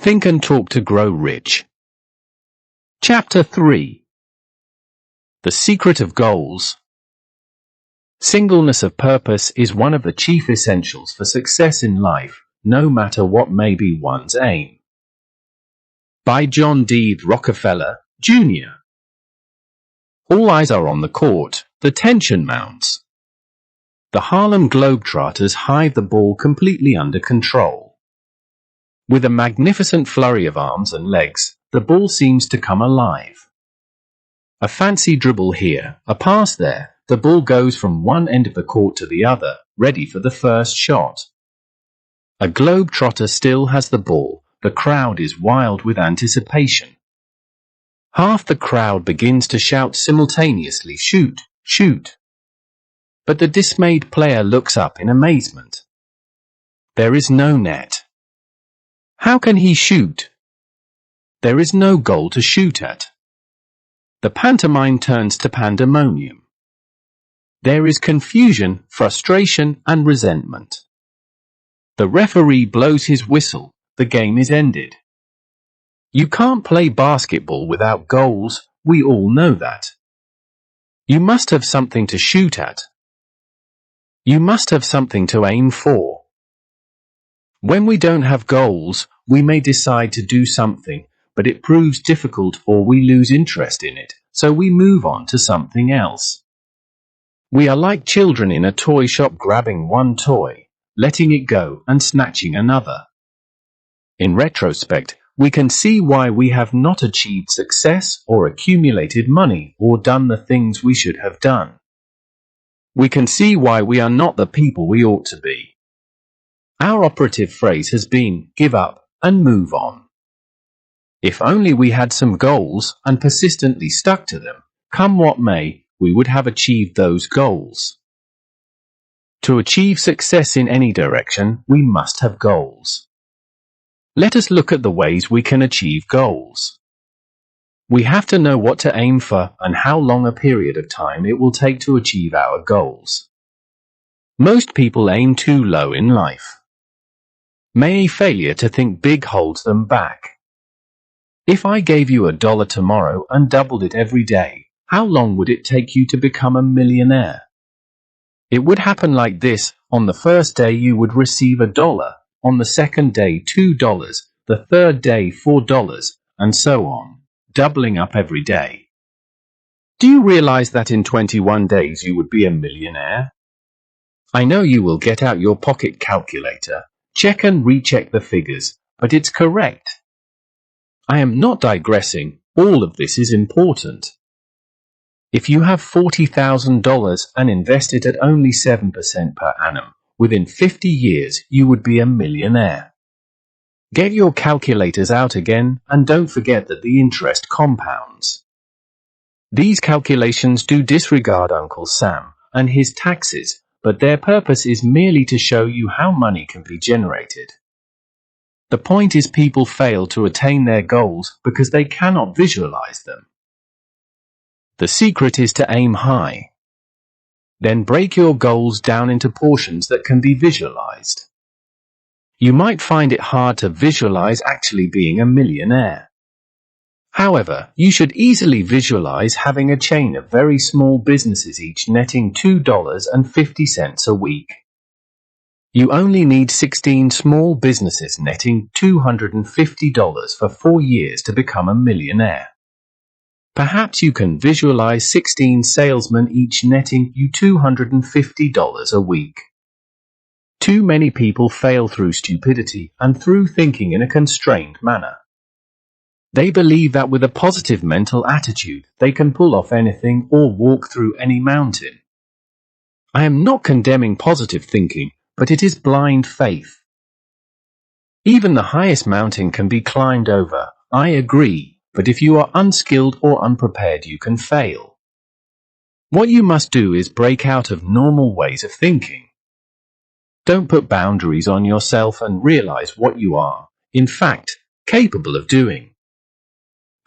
Think and Talk to Grow Rich. Chapter 3. The Secret of Goals. Singleness of purpose is one of the chief essentials for success in life, no matter what may be one's aim. By John D. Rockefeller, Jr. All eyes are on the court. The tension mounts. The Harlem Globetrotters hive the ball completely under control. With a magnificent flurry of arms and legs, the ball seems to come alive. A fancy dribble here, a pass there, the ball goes from one end of the court to the other, ready for the first shot. A Globetrotter still has the ball. The crowd is wild with anticipation. Half the crowd begins to shout simultaneously, "Shoot! Shoot!" But the dismayed player looks up in amazement. There is no net. How can he shoot? There is no goal to shoot at. The pantomime turns to pandemonium. There is confusion, frustration, and resentment. The referee blows his whistle. The game is ended. You can't play basketball without goals. We all know that. You must have something to shoot at. You must have something to aim for. When we don't have goals, we may decide to do something, but it proves difficult or we lose interest in it, so we move on to something else. We are like children in a toy shop grabbing one toy, letting it go and snatching another. In retrospect, we can see why we have not achieved success or accumulated money or done the things we should have done. We can see why we are not the people we ought to be. Our operative phrase has been, give up and move on. If only we had some goals and persistently stuck to them, come what may, we would have achieved those goals. To achieve success in any direction, we must have goals. Let us look at the ways we can achieve goals. We have to know what to aim for and how long a period of time it will take to achieve our goals. Most people aim too low in life. May a failure to think big holds them back. If I gave you $1 tomorrow and doubled it every day, how long would it take you to become a millionaire? It would happen like this. On the first day you would receive $1, on the second day $2, the third day $4, and so on, doubling up every day. Do you realize that in 21 days you would be a millionaire? I know you will get out your pocket calculator, check and recheck the figures, but it's correct. I am not digressing. All of this is important. If you have $40,000 and invest it at only 7% per annum, within 50 years you would be a millionaire. Get your calculators out again and don't forget that the interest compounds. These calculations do disregard Uncle Sam and his taxes, but their purpose is merely to show you how money can be generated. The point is people fail to attain their goals because they cannot visualize them. The secret is to aim high. Then break your goals down into portions that can be visualized. You might find it hard to visualize actually being a millionaire. However, you should easily visualize having a chain of very small businesses each netting $2.50 a week. You only need 16 small businesses netting $250 for 4 years to become a millionaire. Perhaps you can visualize 16 salesmen each netting you $250 a week. Too many people fail through stupidity and through thinking in a constrained manner. They believe that with a positive mental attitude, they can pull off anything or walk through any mountain. I am not condemning positive thinking, but it is blind faith. Even the highest mountain can be climbed over, I agree, but if you are unskilled or unprepared, you can fail. What you must do is break out of normal ways of thinking. Don't put boundaries on yourself and realize what you are, in fact, capable of doing.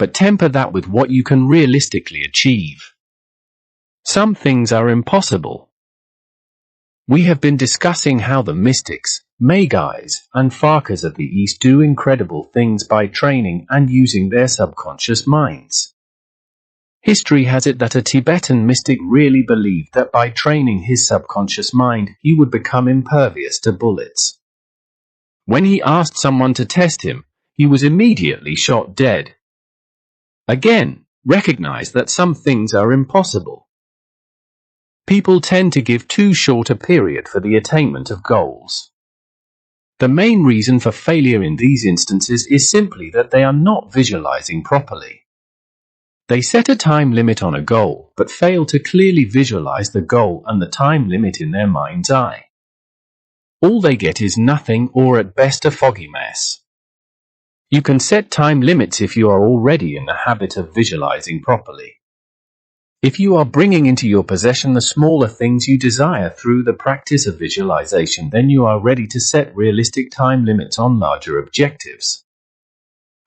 But temper that with what you can realistically achieve. Some things are impossible. We have been discussing how the mystics, Magis, and Farkas of the East do incredible things by training and using their subconscious minds. History has it that a Tibetan mystic really believed that by training his subconscious mind, he would become impervious to bullets. When he asked someone to test him, he was immediately shot dead. Again, recognize that some things are impossible. People tend to give too short a period for the attainment of goals. The main reason for failure in these instances is simply that they are not visualizing properly. They set a time limit on a goal, but fail to clearly visualize the goal and the time limit in their mind's eye. All they get is nothing, or at best a foggy mess. You can set time limits if you are already in the habit of visualizing properly. If you are bringing into your possession the smaller things you desire through the practice of visualization, then you are ready to set realistic time limits on larger objectives.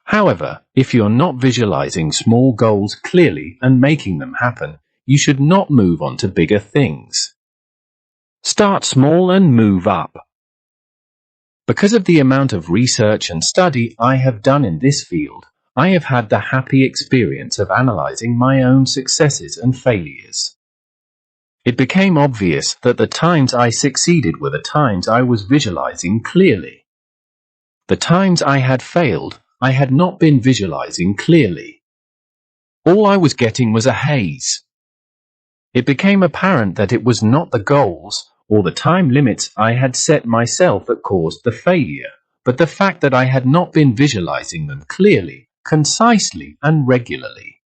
However, if you're not visualizing small goals clearly and making them happen, you should not move on to bigger things. Start small and move up. Because of the amount of research and study I have done in this field, I have had the happy experience of analyzing my own successes and failures. It became obvious that the times I succeeded were the times I was visualizing clearly. The times I had failed, I had not been visualizing clearly. All I was getting was a haze. It became apparent that it was not the goals or the time limits I had set myself that caused the failure, but the fact that I had not been visualizing them clearly, concisely, and regularly.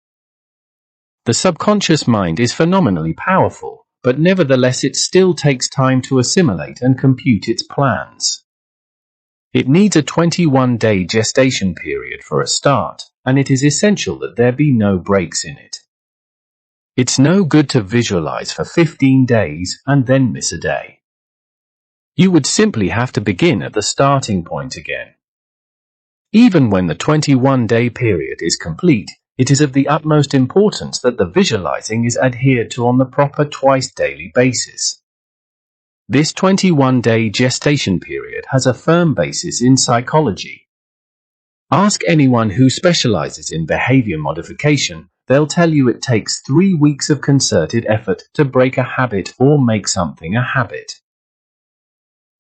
The subconscious mind is phenomenally powerful, but nevertheless it still takes time to assimilate and compute its plans. It needs a 21-day gestation period for a start, and it is essential that there be no breaks in it. It's no good to visualize for 15 days and then miss a day. You would simply have to begin at the starting point again. Even when the 21-day period is complete, it is of the utmost importance that the visualizing is adhered to on the proper twice-daily basis. This 21-day gestation period has a firm basis in psychology. Ask anyone who specializes in behavior modification. They'll tell you it takes 3 weeks of concerted effort to break a habit or make something a habit.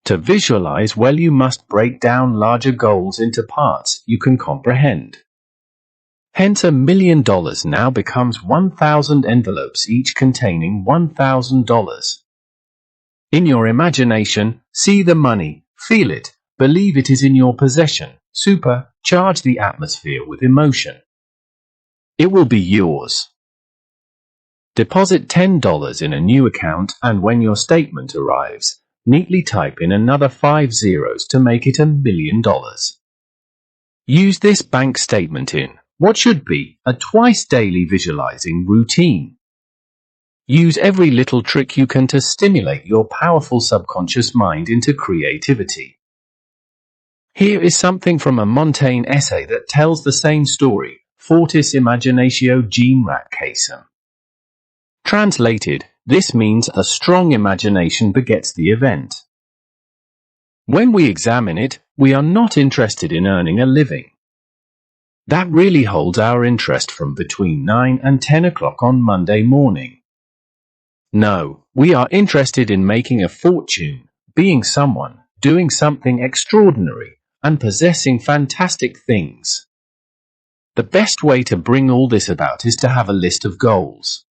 To visualize well, you must break down larger goals into parts you can comprehend. Hence, $1 million now becomes 1,000 envelopes, each containing $1,000. In your imagination, see the money, feel it, believe it is in your possession, supercharge the atmosphere with emotion. It will be yours. Deposit $10 in a new account, and when your statement arrives, neatly type in another 5 zeros to make it $1 million. Use this bank statement in what should be a twice-daily visualizing routine. Use every little trick you can to stimulate your powerful subconscious mind into creativity. Here is something from a Montaigne essay that tells the same story, Fortis Imaginatio Generac Casum. Translated, this means a strong imagination begets the event. When we examine it, we are not interested in earning a living. That really holds our interest from between 9 and 10 o'clock on Monday morning. No, we are interested in making a fortune, being someone, doing something extraordinary, and possessing fantastic things. The best way to bring all this about is to have a list of goals.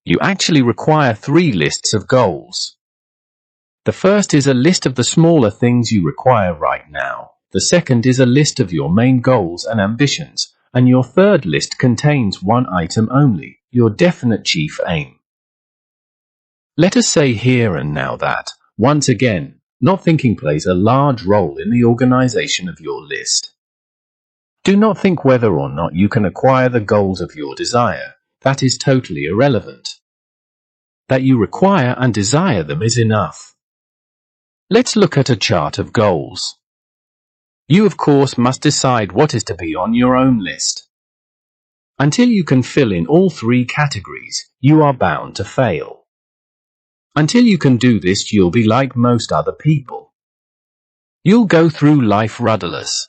You actually require 3 lists of goals. The first is a list of the smaller things you require right now. The second is a list of your main goals and ambitions, and your third list contains one item only, your definite chief aim. Let us say here and now that, once again, not thinking plays a large role in the organization of your list. Do not think whether or not you can acquire the goals of your desire. That is totally irrelevant. That you require and desire them is enough. Let's look at a chart of goals. You, of course, must decide what is to be on your own list. Until you can fill in all 3 categories, you are bound to fail. Until you can do this, you'll be like most other people. You'll go through life rudderless.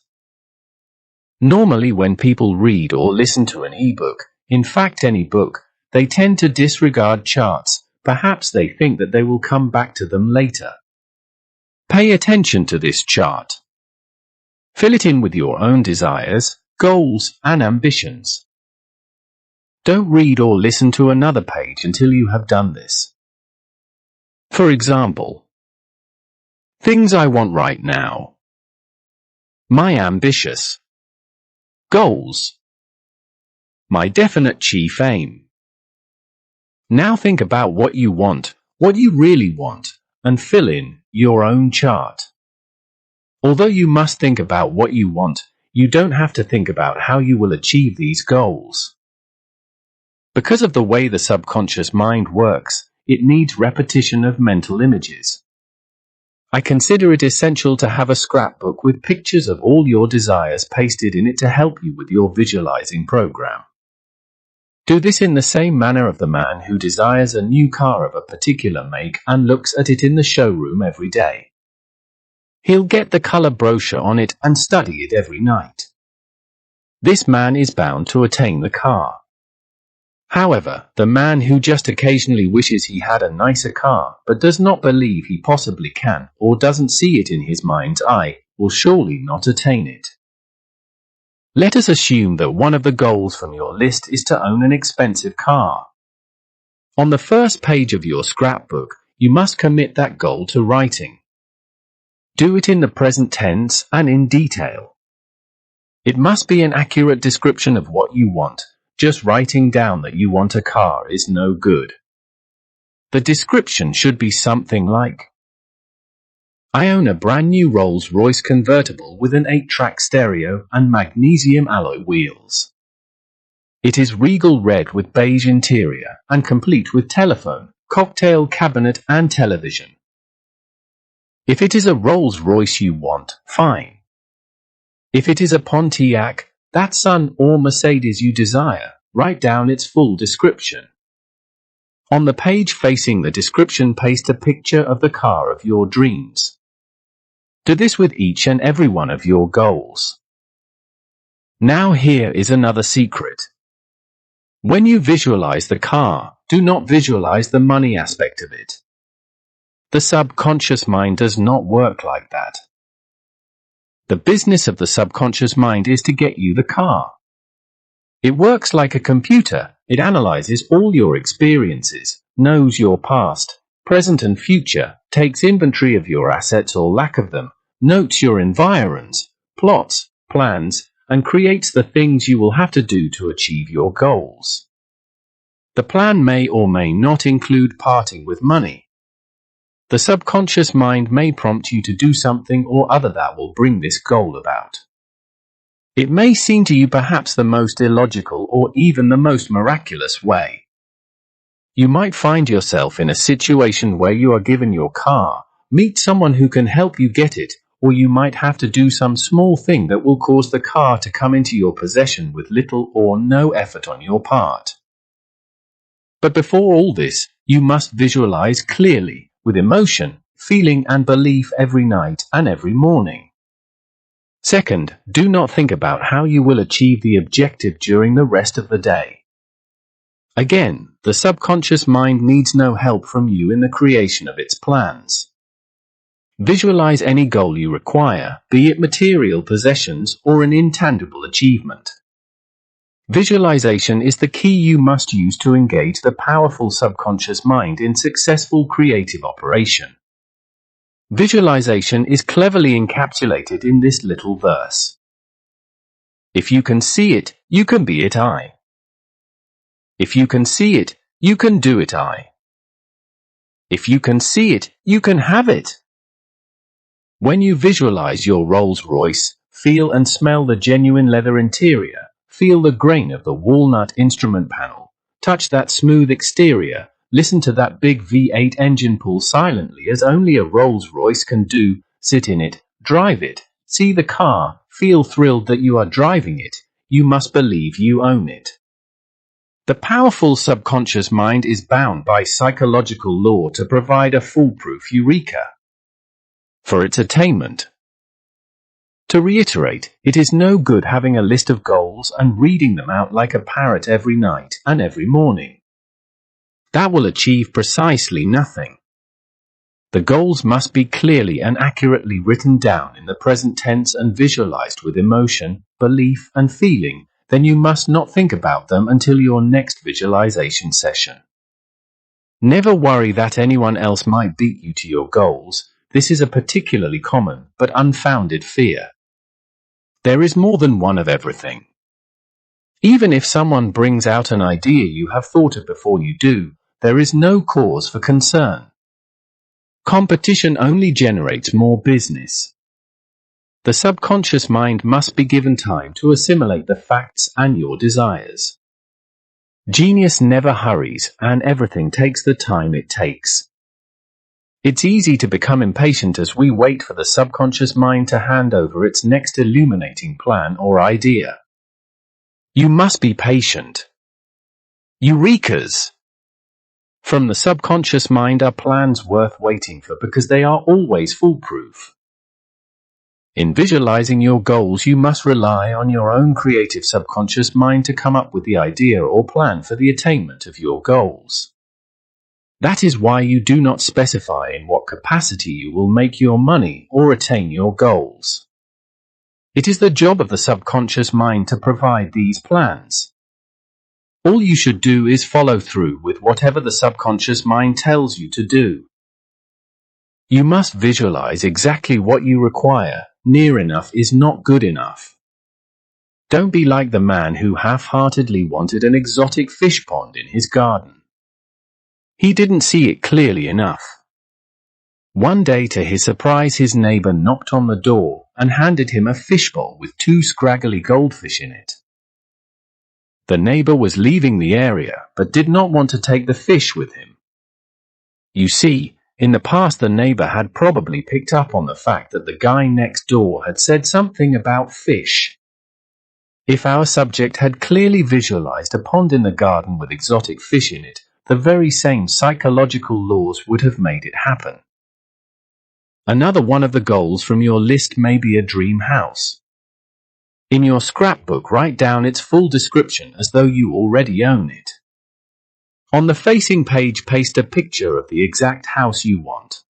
Normally when people read or listen to an e-book, in fact any book, they tend to disregard charts. Perhaps they think that they will come back to them later. Pay attention to this chart. Fill it in with your own desires, goals, and ambitions. Don't read or listen to another page until you have done this. For example, things I want right now. My ambitious goals. My definite chief aim. Now think about what you want, what you really want, and fill in your own chart. Although you must think about what you want, you don't have to think about how you will achieve these goals. Because of the way the subconscious mind works, it needs repetition of mental images. I consider it essential to have a scrapbook with pictures of all your desires pasted in it to help you with your visualizing program. Do this in the same manner of the man who desires a new car of a particular make and looks at it in the showroom every day. He'll get the color brochure on it and study it every night. This man is bound to attain the car. However, the man who just occasionally wishes he had a nicer car but does not believe he possibly can or doesn't see it in his mind's eye will surely not attain it. Let us assume that one of the goals from your list is to own an expensive car. On the first page of your scrapbook, you must commit that goal to writing. Do it in the present tense and in detail. It must be an accurate description of what you want. Just writing down that you want a car is no good. The description should be something like, I own a brand new Rolls-Royce convertible with an 8-track stereo and magnesium alloy wheels. It is regal red with beige interior and complete with telephone, cocktail cabinet and television. If it is a Rolls-Royce you want, fine. If it is a Pontiac, Datsun or Mercedes you desire, write down its full description. On the page facing the description, paste a picture of the car of your dreams. Do this with each and every one of your goals. Now here is another secret. When you visualize the car, do not visualize the money aspect of it. The subconscious mind does not work like that. The business of the subconscious mind is to get you the car. It works like a computer. It analyzes all your experiences, knows your past, present and future, takes inventory of your assets or lack of them, notes your environs, plots, plans, and creates the things you will have to do to achieve your goals. The plan may or may not include parting with money. The subconscious mind may prompt you to do something or other that will bring this goal about. It may seem to you perhaps the most illogical or even the most miraculous way. You might find yourself in a situation where you are given your car, meet someone who can help you get it, or you might have to do some small thing that will cause the car to come into your possession with little or no effort on your part. But before all this, you must visualize clearly, with emotion, feeling and belief every night and every morning. Second, do not think about how you will achieve the objective during the rest of the day. Again, the subconscious mind needs no help from you in the creation of its plans. Visualize any goal you require, be it material possessions or an intangible achievement. Visualization is the key you must use to engage the powerful subconscious mind in successful creative operation. Visualization is cleverly encapsulated in this little verse. If you can see it, you can be it, I. If you can see it, you can do it, I. If you can see it, you can have it. When you visualize your Rolls-Royce, feel and smell the genuine leather interior, feel the grain of the walnut instrument panel, touch that smooth exterior, listen to that big V8 engine pull silently as only a Rolls-Royce can do, sit in it, drive it, see the car, feel thrilled that you are driving it, you must believe you own it. The powerful subconscious mind is bound by psychological law to provide a foolproof eureka. For its attainment, To reiterate, it is no good having a list of goals and reading them out like a parrot every night and every morning. That will achieve precisely nothing. The goals must be clearly and accurately written down in the present tense and visualized with emotion, belief, and feeling. Then you must not think about them until your next visualization session. Never worry that anyone else might beat you to your goals. This is a particularly common but unfounded fear. There is more than one of everything. Even if someone brings out an idea you have thought of before you do, there is no cause for concern. Competition only generates more business. The subconscious mind must be given time to assimilate the facts and your desires. Genius never hurries, and everything takes the time it takes. It's easy to become impatient as we wait for the subconscious mind to hand over its next illuminating plan or idea. You must be patient. Eurekas! From the subconscious mind are plans worth waiting for because they are always foolproof. In visualizing your goals, you must rely on your own creative subconscious mind to come up with the idea or plan for the attainment of your goals. That is why you do not specify in what capacity you will make your money or attain your goals. It is the job of the subconscious mind to provide these plans. All you should do is follow through with whatever the subconscious mind tells you to do. You must visualize exactly what you require. Near enough is not good enough. Don't be like the man who half-heartedly wanted an exotic fish pond in his garden. He didn't see it clearly enough. One day, to his surprise, his neighbor knocked on the door and handed him a fishbowl with 2 scraggly goldfish in it. The neighbor was leaving the area, but did not want to take the fish with him. You see, in the past the neighbor had probably picked up on the fact that the guy next door had said something about fish. If our subject had clearly visualized a pond in the garden with exotic fish in it, the very same psychological laws would have made it happen. Another one of the goals from your list may be a dream house. In your scrapbook, write down its full description as though you already own it. On the facing page, paste a picture of the exact house you want.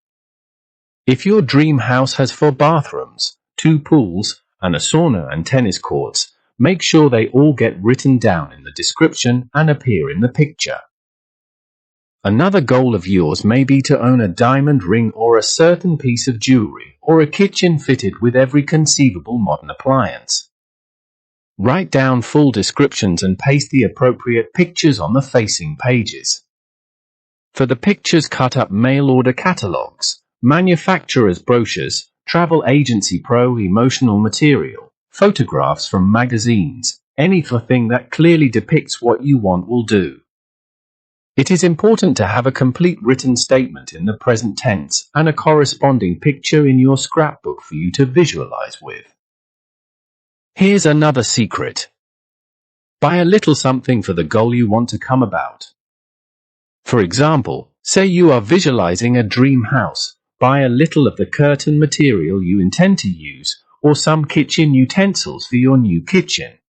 If your dream house has 4 bathrooms, 2 pools, and a sauna and tennis courts, make sure they all get written down in the description and appear in the picture. Another goal of yours may be to own a diamond ring or a certain piece of jewelry, or a kitchen fitted with every conceivable modern appliance. Write down full descriptions and paste the appropriate pictures on the facing pages. For the pictures, cut up mail-order catalogs, manufacturer's brochures, travel agency emotional material, photographs from magazines. Anything that clearly depicts what you want will do. It is important to have a complete written statement in the present tense and a corresponding picture in your scrapbook for you to visualize with. Here's another secret. Buy a little something for the goal you want to come about. For example, say you are visualizing a dream house. Buy a little of the curtain material you intend to use, or some kitchen utensils for your new kitchen.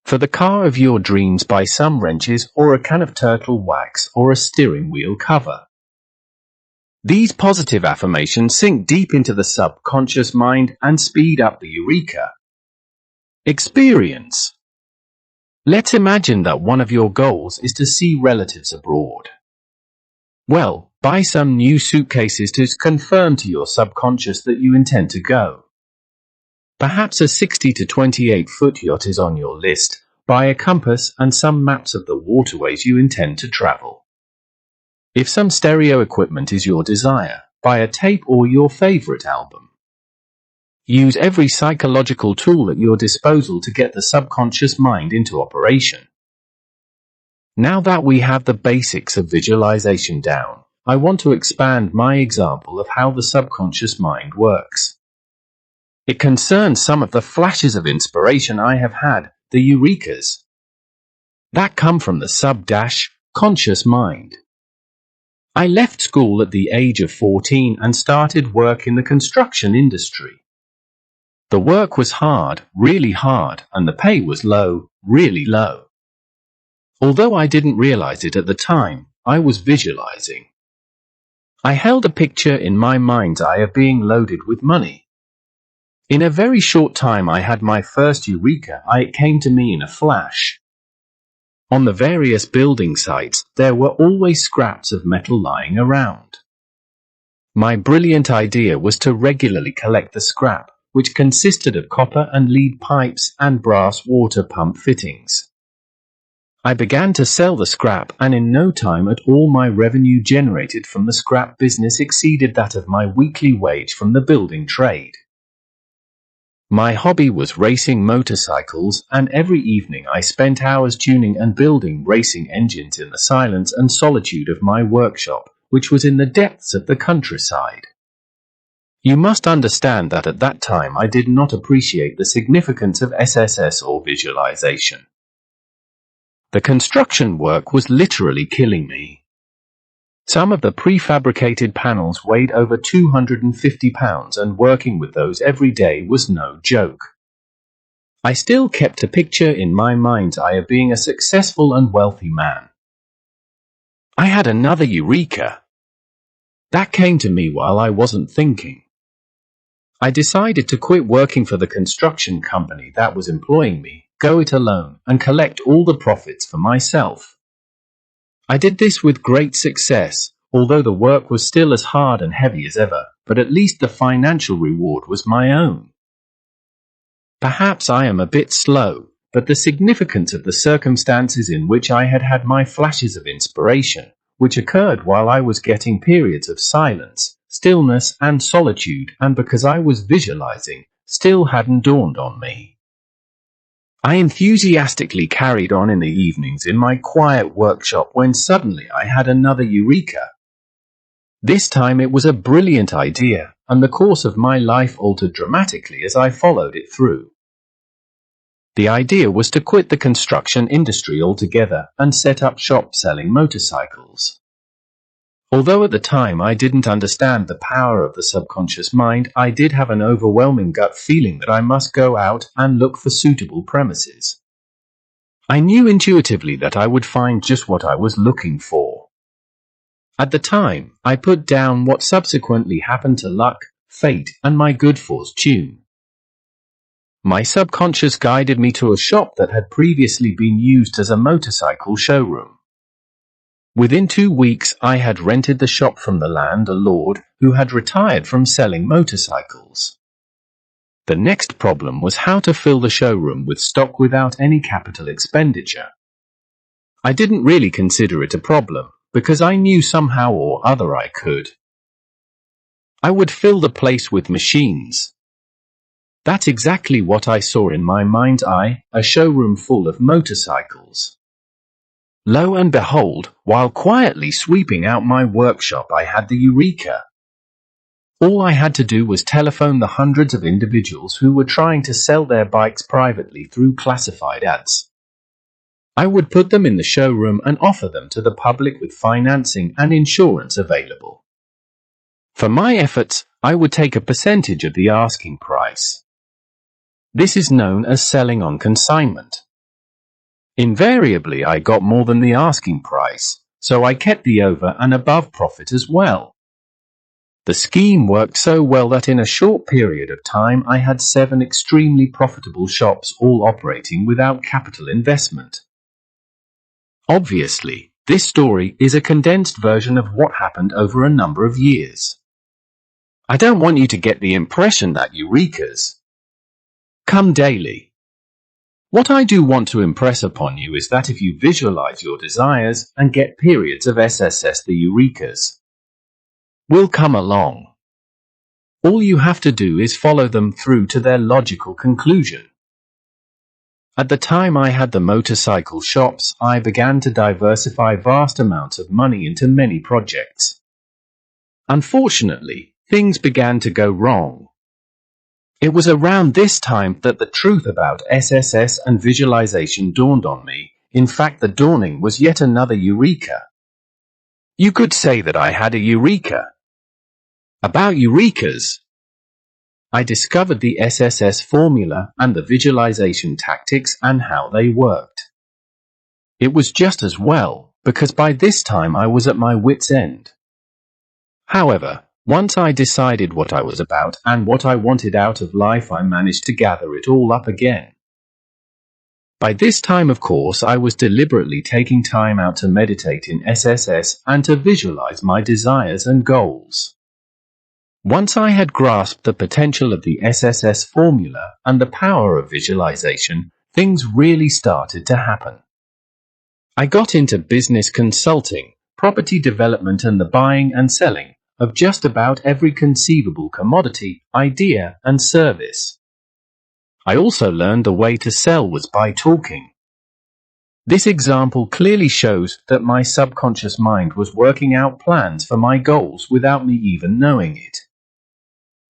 For the car of your dreams, buy some wrenches or a can of turtle wax or a steering wheel cover. These positive affirmations sink deep into the subconscious mind and speed up the eureka experience. Let's imagine that one of your goals is to see relatives abroad. Well, buy some new suitcases to confirm to your subconscious that you intend to go. Perhaps a 60 to 28-foot yacht is on your list. Buy a compass and some maps of the waterways you intend to travel. If some stereo equipment is your desire, buy a tape or your favorite album. Use every psychological tool at your disposal to get the subconscious mind into operation. Now that we have the basics of visualization down, I want to expand my example of how the subconscious mind works. It concerns some of the flashes of inspiration I have had, the eurekas, that come from the conscious mind. I left school at the age of 14 and started work in the construction industry. The work was hard, really hard, and the pay was low, really low. Although I didn't realize it at the time, I was visualizing. I held a picture in my mind's eye of being loaded with money. In a very short time I had my first eureka. It came to me in a flash. On the various building sites, there were always scraps of metal lying around. My brilliant idea was to regularly collect the scrap, which consisted of copper and lead pipes and brass water pump fittings. I began to sell the scrap, and in no time at all my revenue generated from the scrap business exceeded that of my weekly wage from the building trade. My hobby was racing motorcycles, and every evening I spent hours tuning and building racing engines in the silence and solitude of my workshop, which was in the depths of the countryside. You must understand that at that time I did not appreciate the significance of SSS or visualization. The construction work was literally killing me. Some of the prefabricated panels weighed over 250 pounds, and working with those every day was no joke. I still kept a picture in my mind's eye of being a successful and wealthy man. I had another eureka. That came to me while I wasn't thinking. I decided to quit working for the construction company that was employing me, go it alone, and collect all the profits for myself. I did this with great success, although the work was still as hard and heavy as ever, but at least the financial reward was my own. Perhaps I am a bit slow, but the significance of the circumstances in which I had had my flashes of inspiration, which occurred while I was getting periods of silence, stillness, and solitude, and because I was visualizing, still hadn't dawned on me. I enthusiastically carried on in the evenings in my quiet workshop when suddenly I had another eureka. This time it was a brilliant idea, and the course of my life altered dramatically as I followed it through. The idea was to quit the construction industry altogether and set up shop selling motorcycles. Although at the time I didn't understand the power of the subconscious mind, I did have an overwhelming gut feeling that I must go out and look for suitable premises. I knew intuitively that I would find just what I was looking for. At the time, I put down what subsequently happened to luck, fate, and my good fortune. My subconscious guided me to a shop that had previously been used as a motorcycle showroom. Within 2 weeks, I had rented the shop from the landlord, who had retired from selling motorcycles. The next problem was how to fill the showroom with stock without any capital expenditure. I didn't really consider it a problem, because I knew somehow or other I could. I would fill the place with machines. That's exactly what I saw in my mind's eye, a showroom full of motorcycles. Lo and behold, while quietly sweeping out my workshop, I had the eureka. All I had to do was telephone the hundreds of individuals who were trying to sell their bikes privately through classified ads. I would put them in the showroom and offer them to the public with financing and insurance available. For my efforts, I would take a percentage of the asking price. This is known as selling on consignment. Invariably, I got more than the asking price, so I kept the over and above profit as well. The scheme worked so well that in a short period of time I had 7 extremely profitable shops, all operating without capital investment. Obviously, this story is a condensed version of what happened over a number of years. I don't want you to get the impression that eurekas come daily. What I do want to impress upon you is that if you visualize your desires and get periods of SSS, the eurekas will come along. All you have to do is follow them through to their logical conclusion. At the time I had the motorcycle shops, I began to diversify vast amounts of money into many projects. Unfortunately, things began to go wrong. It was around this time that the truth about SSS and visualization dawned on me. In fact, the dawning was yet another eureka. You could say that I had a eureka. About eurekas, I discovered the SSS formula and the visualization tactics and how they worked. It was just as well, because by this time I was at my wit's end. However, once I decided what I was about and what I wanted out of life, I managed to gather it all up again. By this time, of course, I was deliberately taking time out to meditate in SSS and to visualize my desires and goals. Once I had grasped the potential of the SSS formula and the power of visualization, things really started to happen. I got into business consulting, property development, and the buying and selling of just about every conceivable commodity, idea, and service. I also learned the way to sell was by talking. This example clearly shows that my subconscious mind was working out plans for my goals without me even knowing it.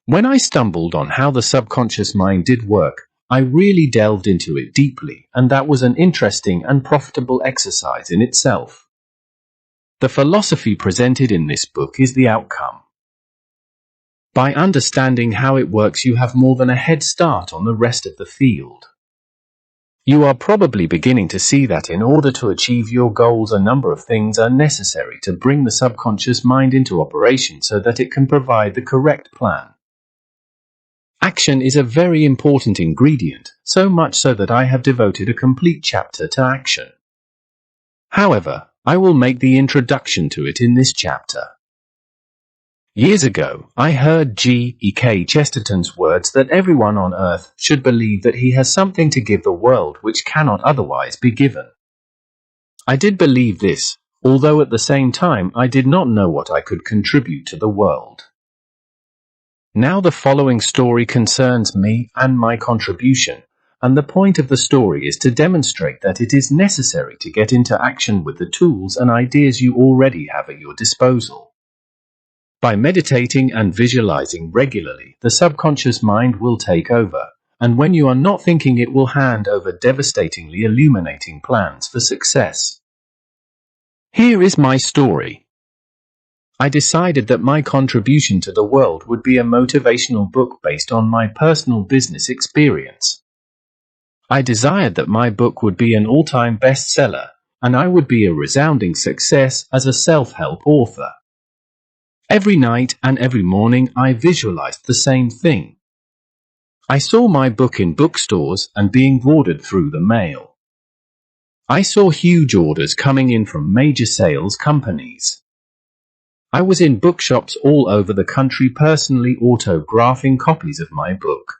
When I stumbled on how the subconscious mind did work, I really delved into it deeply, and that was an interesting and profitable exercise in itself. The philosophy presented in this book is the outcome. By understanding how it works, you have more than a head start on the rest of the field. You are probably beginning to see that in order to achieve your goals, a number of things are necessary to bring the subconscious mind into operation so that it can provide the correct plan. Action is a very important ingredient, so much so that I have devoted a complete chapter to action. However, I will make the introduction to it in this chapter. Years ago, I heard G.E.K. Chesterton's words that everyone on earth should believe that he has something to give the world which cannot otherwise be given. I did believe this, although at the same time I did not know what I could contribute to the world. Now the following story concerns me and my contribution, and the point of the story is to demonstrate that it is necessary to get into action with the tools and ideas you already have at your disposal. By meditating and visualizing regularly, the subconscious mind will take over, and when you are not thinking, it will hand over devastatingly illuminating plans for success. Here is my story. I decided that my contribution to the world would be a motivational book based on my personal business experience. I desired that my book would be an all-time bestseller, and I would be a resounding success as a self-help author. Every night and every morning I visualized the same thing. I saw my book in bookstores and being ordered through the mail. I saw huge orders coming in from major sales companies. I was in bookshops all over the country personally autographing copies of my book.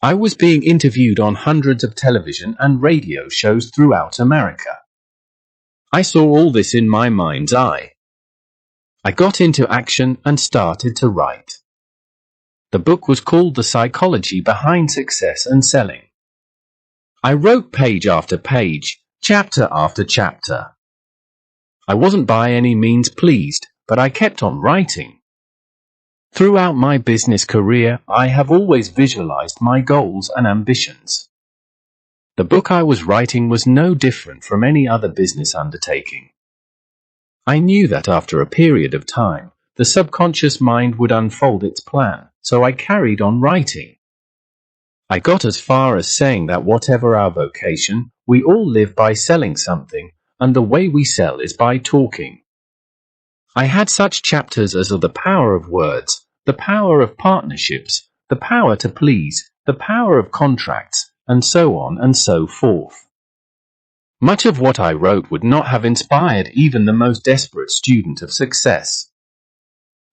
I was being interviewed on hundreds of television and radio shows throughout America. I saw all this in my mind's eye. I got into action and started to write. The book was called The Psychology Behind Success and Selling. I wrote page after page, chapter after chapter. I wasn't by any means pleased, but I kept on writing. Throughout my business career, I have always visualized my goals and ambitions. The book I was writing was no different from any other business undertaking. I knew that after a period of time, the subconscious mind would unfold its plan, so I carried on writing. I got as far as saying that whatever our vocation, we all live by selling something, and the way we sell is by talking. I had such chapters as the power of words, the power of partnerships, the power to please, the power of contracts, and so on and so forth. Much of what I wrote would not have inspired even the most desperate student of success.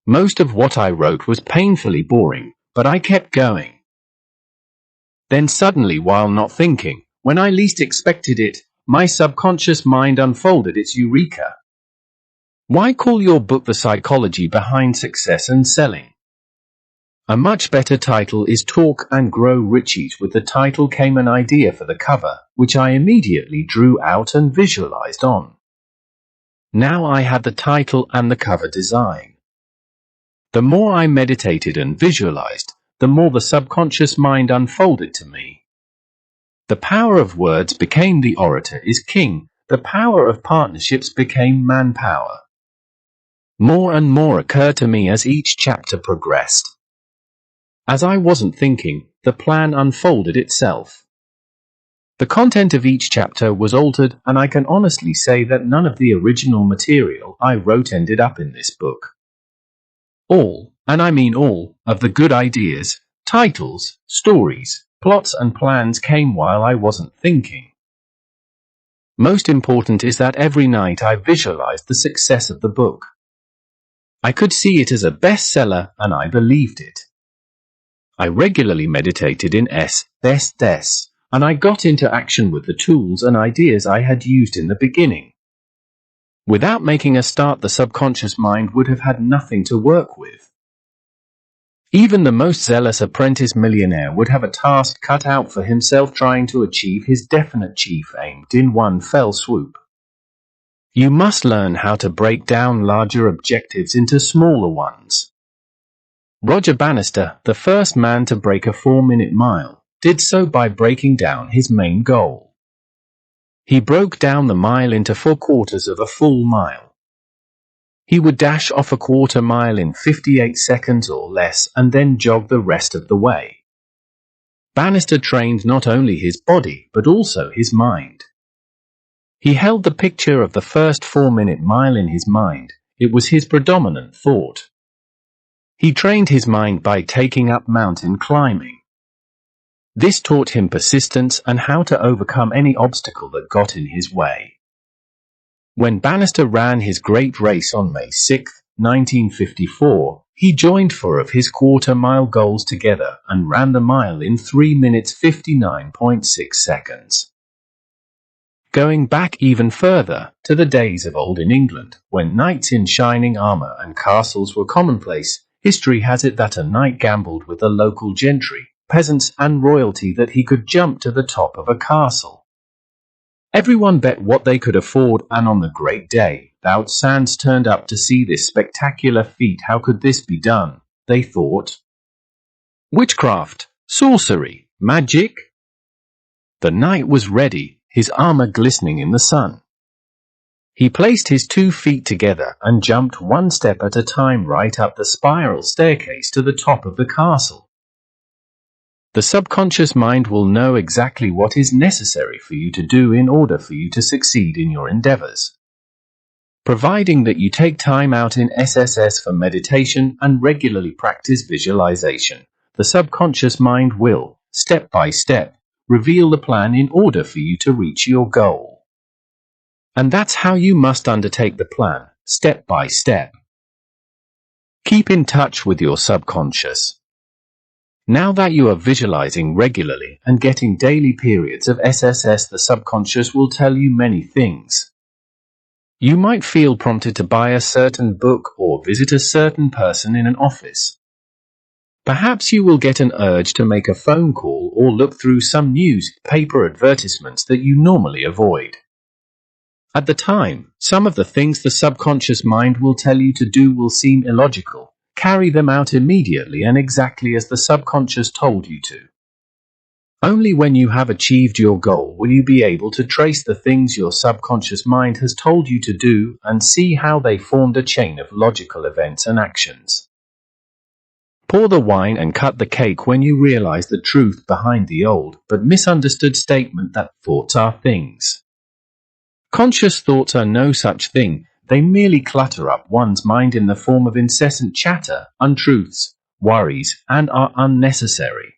Most of what I wrote was painfully boring, but I kept going. Then suddenly, while not thinking, when I least expected it, my subconscious mind unfolded its eureka. Why call your book The Psychology Behind Success and Selling? A much better title is Talk and Grow Riches. With the title came an idea for the cover, which I immediately drew out and visualized on. Now I had the title and the cover design. The more I meditated and visualized, the more the subconscious mind unfolded to me. The power of words became the orator is king. The power of partnerships became manpower. More and more occurred to me as each chapter progressed. As I wasn't thinking, the plan unfolded itself. The content of each chapter was altered, and I can honestly say that none of the original material I wrote ended up in this book. All, and I mean all, of the good ideas, titles, stories, plots and plans came while I wasn't thinking. Most important is that every night I visualized the success of the book. I could see it as a bestseller, and I believed it. I regularly meditated in S, and I got into action with the tools and ideas I had used in the beginning. Without making a start, the subconscious mind would have had nothing to work with. Even the most zealous apprentice millionaire would have a task cut out for himself trying to achieve his definite chief aim in one fell swoop. You must learn how to break down larger objectives into smaller ones. Roger Bannister, the first man to break a 4-minute mile, did so by breaking down his main goal. He broke down the mile into 4/4 of a full mile. He would dash off a 1/4 mile in 58 seconds or less and then jog the rest of the way. Bannister trained not only his body but also his mind. He held the picture of the first 4-minute mile in his mind. It was his predominant thought. He trained his mind by taking up mountain climbing. This taught him persistence and how to overcome any obstacle that got in his way. When Bannister ran his great race on May 6, 1954, he joined 4 of his 1/4 mile goals together and ran the mile in 3 minutes 59.6 seconds. Going back even further, to the days of old in England, when knights in shining armour and castles were commonplace, history has it that a knight gambled with the local gentry, peasants and royalty that he could jump to the top of a castle. Everyone bet what they could afford, and on the great day, thousands turned up to see this spectacular feat. How could this be done, they thought? Witchcraft, sorcery, magic? The knight was ready, his armour glistening in the sun. He placed his 2 feet together and jumped 1 step at a time right up the spiral staircase to the top of the castle. The subconscious mind will know exactly what is necessary for you to do in order for you to succeed in your endeavors. Providing that you take time out in SSS for meditation and regularly practice visualization, the subconscious mind will, step by step, reveal the plan in order for you to reach your goal. And that's how you must undertake the plan, step by step. Keep in touch with your subconscious. Now that you are visualizing regularly and getting daily periods of SSS, the subconscious will tell you many things. You might feel prompted to buy a certain book or visit a certain person in an office. Perhaps you will get an urge to make a phone call or look through some newspaper advertisements that you normally avoid. At the time, some of the things the subconscious mind will tell you to do will seem illogical. Carry them out immediately and exactly as the subconscious told you to. Only when you have achieved your goal will you be able to trace the things your subconscious mind has told you to do and see how they formed a chain of logical events and actions. Pour the wine and cut the cake when you realize the truth behind the old but misunderstood statement that thoughts are things. Conscious thoughts are no such thing. They merely clutter up one's mind in the form of incessant chatter, untruths, worries, and are unnecessary.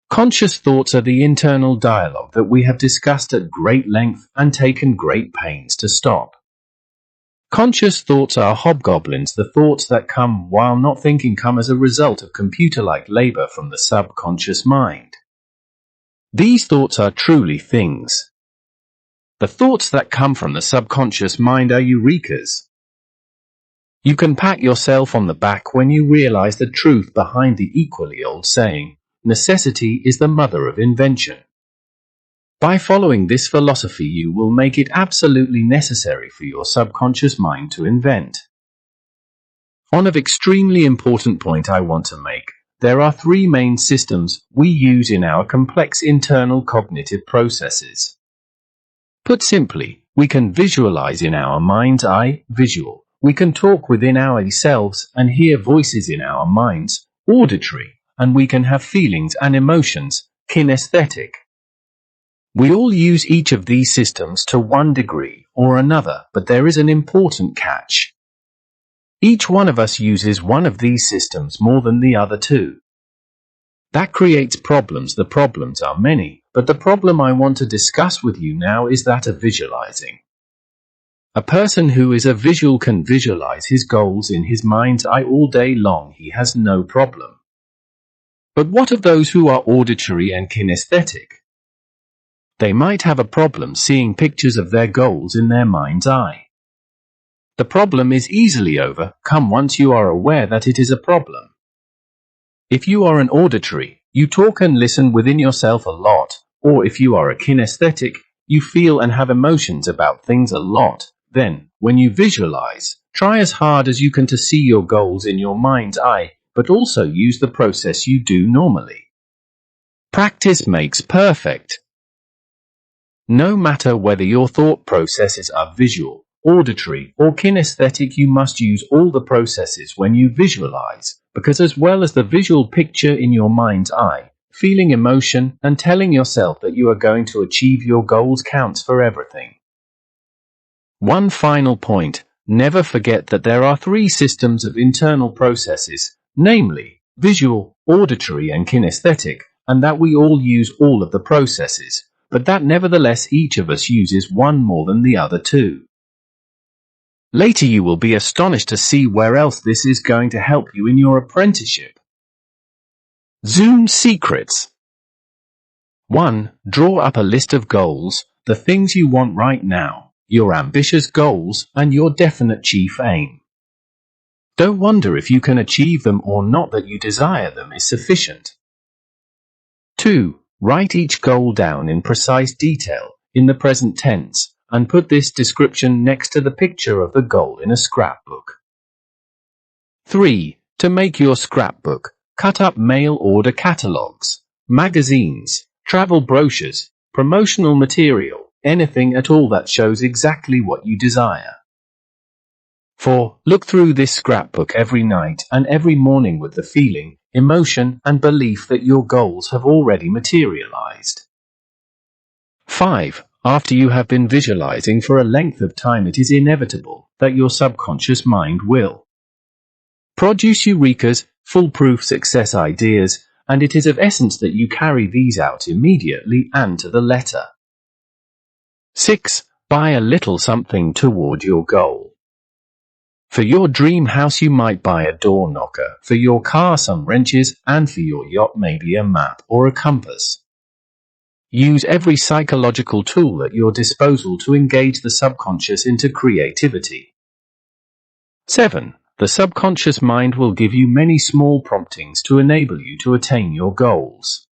Conscious thoughts are the internal dialogue that we have discussed at great length and taken great pains to stop. Conscious thoughts are hobgoblins. The thoughts that come while not thinking come as a result of computer-like labor from the subconscious mind. These thoughts are truly things. The thoughts that come from the subconscious mind are eurekas. You can pat yourself on the back when you realize the truth behind the equally old saying, necessity is the mother of invention. By following this philosophy, you will make it absolutely necessary for your subconscious mind to invent. On an extremely important point I want to make, there are 3 main systems we use in our complex internal cognitive processes. Put simply, we can visualize in our mind's eye, visual. We can talk within ourselves and hear voices in our minds, auditory. and we can have feelings and emotions, kinesthetic. We all use each of these systems to one degree or another, but there is an important catch. Each one of us uses one of these systems more than the other two. That creates problems. The problems are many, but the problem I want to discuss with you now is that of visualizing. A person who is a visual can visualize his goals in his mind's eye all day long. He has no problem. But what of those who are auditory and kinesthetic? They might have a problem seeing pictures of their goals in their mind's eye. The problem is easily overcome once you are aware that it is a problem. If you are an auditory, you talk and listen within yourself a lot, or if you are a kinesthetic, you feel and have emotions about things a lot. Then, when you visualize, try as hard as you can to see your goals in your mind's eye, but also use the process you do normally. Practice makes perfect. No matter whether your thought processes are visual, auditory, or kinesthetic, you must use all the processes when you visualize, because as well as the visual picture in your mind's eye, feeling emotion and telling yourself that you are going to achieve your goals counts for everything. One final point, never forget that there are three systems of internal processes, namely, visual, auditory, and kinesthetic, and that we all use all of the processes, but that nevertheless each of us uses one more than the other two. Later you will be astonished to see where else this is going to help you in your apprenticeship. Zoom secrets. 1. Draw up a list of goals, the things you want right now, your ambitious goals, and your definite chief aim. Don't wonder if you can achieve them or not. That you desire them is sufficient. 2. Write each goal down in precise detail, in the present tense, and put this description next to the picture of the goal in a scrapbook. 3. To make your scrapbook, cut up mail order catalogs, magazines, travel brochures, promotional material, anything at all that shows exactly what you desire. 4. Look through this scrapbook every night and every morning with the feeling, emotion, and belief that your goals have already materialized. 5. After you have been visualizing for a length of time, it is inevitable that your subconscious mind will produce eurekas, foolproof success ideas, and it is of essence that you carry these out immediately and to the letter. 6. Buy a little something toward your goal. For your dream house you might buy a door knocker, for your car some wrenches, and for your yacht maybe a map or a compass. Use every psychological tool at your disposal to engage the subconscious into creativity. 7. The subconscious mind will give you many small promptings to enable you to attain your goals.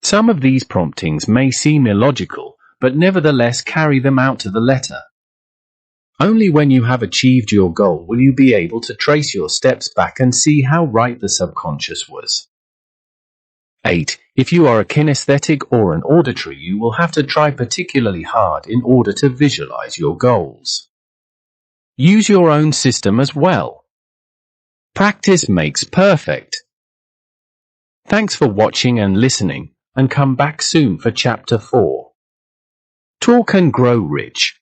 Some of these promptings may seem illogical, but nevertheless carry them out to the letter. Only when you have achieved your goal will you be able to trace your steps back and see how right the subconscious was. 8. If you are a kinesthetic or an auditory, you will have to try particularly hard in order to visualize your goals. Use your own system as well. Practice makes perfect. Thanks for watching and listening, and come back soon for Chapter 4. Talk and Grow Rich.